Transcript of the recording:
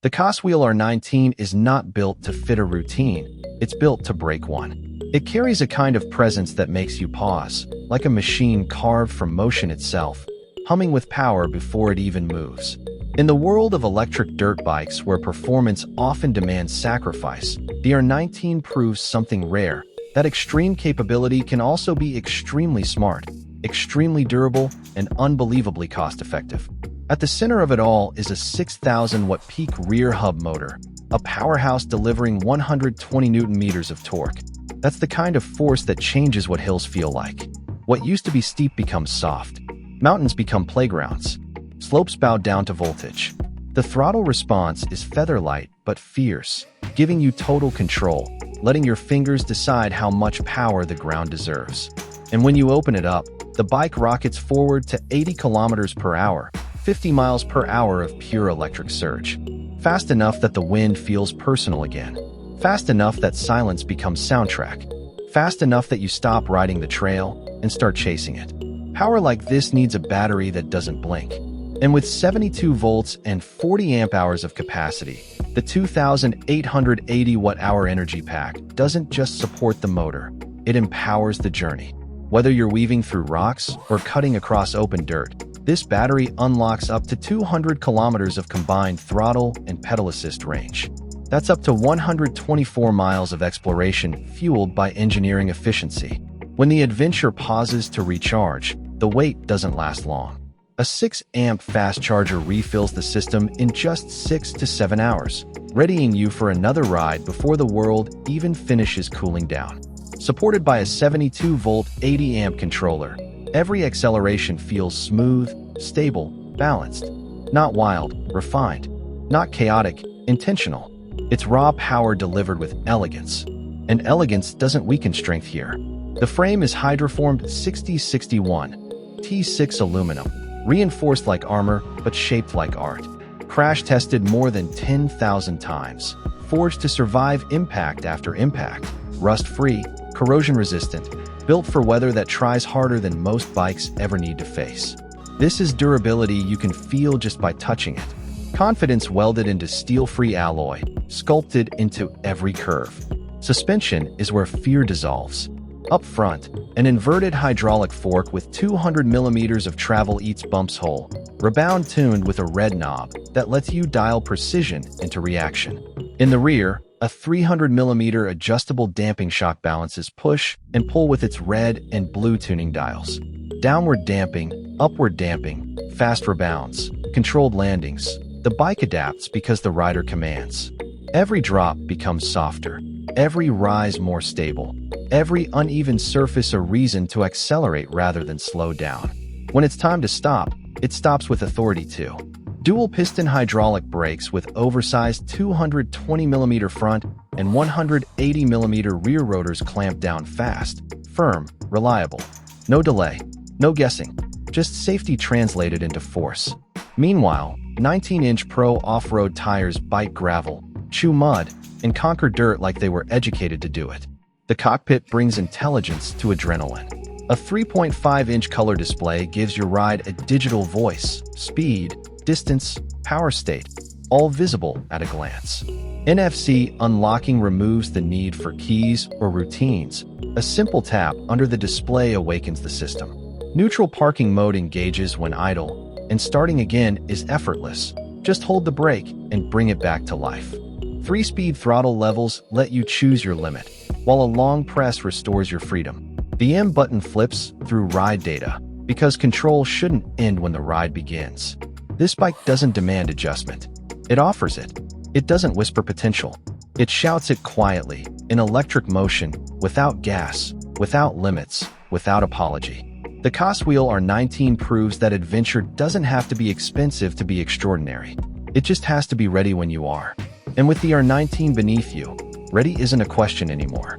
The Coswheel R19 is not built to fit a routine, it's built to break one. It carries a kind of presence that makes you pause, like a machine carved from motion itself, humming with power before it even moves. In the world of electric dirt bikes where performance often demands sacrifice, the R19 proves something rare, that extreme capability can also be extremely smart, extremely durable, and unbelievably cost-effective. At the center of it all is a 6,000-watt peak rear hub motor, a powerhouse delivering 120 Nm of torque. That's the kind of force that changes what hills feel like. What used to be steep becomes soft. Mountains become playgrounds. Slopes bow down to voltage. The throttle response is feather-light but fierce, giving you total control, letting your fingers decide how much power the ground deserves. And when you open it up, the bike rockets forward to 80 km/h, 50 miles per hour of pure electric surge. Fast enough that the wind feels personal again. Fast enough that silence becomes soundtrack. Fast enough that you stop riding the trail and start chasing it. Power like this needs a battery that doesn't blink. And with 72 volts and 40 amp-hours of capacity, the 2,880 watt-hour energy pack doesn't just support the motor, it empowers the journey. Whether you're weaving through rocks or cutting across open dirt, this battery unlocks up to 200 kilometers of combined throttle and pedal assist range. That's up to 124 miles of exploration fueled by engineering efficiency. When the adventure pauses to recharge, the wait doesn't last long. A 6-amp fast charger refills the system in just 6 to 7 hours, readying you for another ride before the world even finishes cooling down. Supported by a 72-volt 80-amp controller, every acceleration feels smooth, stable, balanced. Not wild, refined. Not chaotic, intentional. It's raw power delivered with elegance. And elegance doesn't weaken strength here. The frame is hydroformed 6061 T6 aluminum, reinforced like armor but shaped like art. Crash-tested more than 10,000 times. Forged to survive impact after impact. Rust-free, corrosion-resistant, built for weather that tries harder than most bikes ever need to face. This is durability you can feel just by touching it. Confidence welded into steel-free alloy, sculpted into every curve. Suspension is where fear dissolves. Up front, an inverted hydraulic fork with 200 millimeters of travel eats bumps whole, rebound tuned with a red knob that lets you dial precision into reaction. In the rear, a 300 millimeter adjustable damping shock balances push and pull with its red and blue tuning dials. Downward damping, upward damping, fast rebounds, controlled landings. The bike adapts because the rider commands. Every drop becomes softer, every rise more stable, every uneven surface a reason to accelerate rather than slow down. When it's time to stop, it stops with authority too. Dual-piston hydraulic brakes with oversized 220mm front and 180mm rear rotors clamp down fast, firm, reliable. No delay, no guessing, just safety translated into force. Meanwhile, 19-inch Pro off-road tires bite gravel, chew mud, and conquer dirt like they were educated to do it. The cockpit brings intelligence to adrenaline. A 3.5-inch color display gives your ride a digital voice, speed, distance, power state, all visible at a glance. NFC unlocking removes the need for keys or routines. A simple tap under the display awakens the system. Neutral parking mode engages when idle, and starting again is effortless. Just hold the brake and bring it back to life. 3-speed throttle levels let you choose your limit, while a long press restores your freedom. The M button flips through ride data, because control shouldn't end when the ride begins. This bike doesn't demand adjustment. It offers it. It doesn't whisper potential. It shouts it quietly, in electric motion, without gas, without limits, without apology. The Coswheel R19 proves that adventure doesn't have to be expensive to be extraordinary. It just has to be ready when you are. And with the R19 beneath you, ready isn't a question anymore.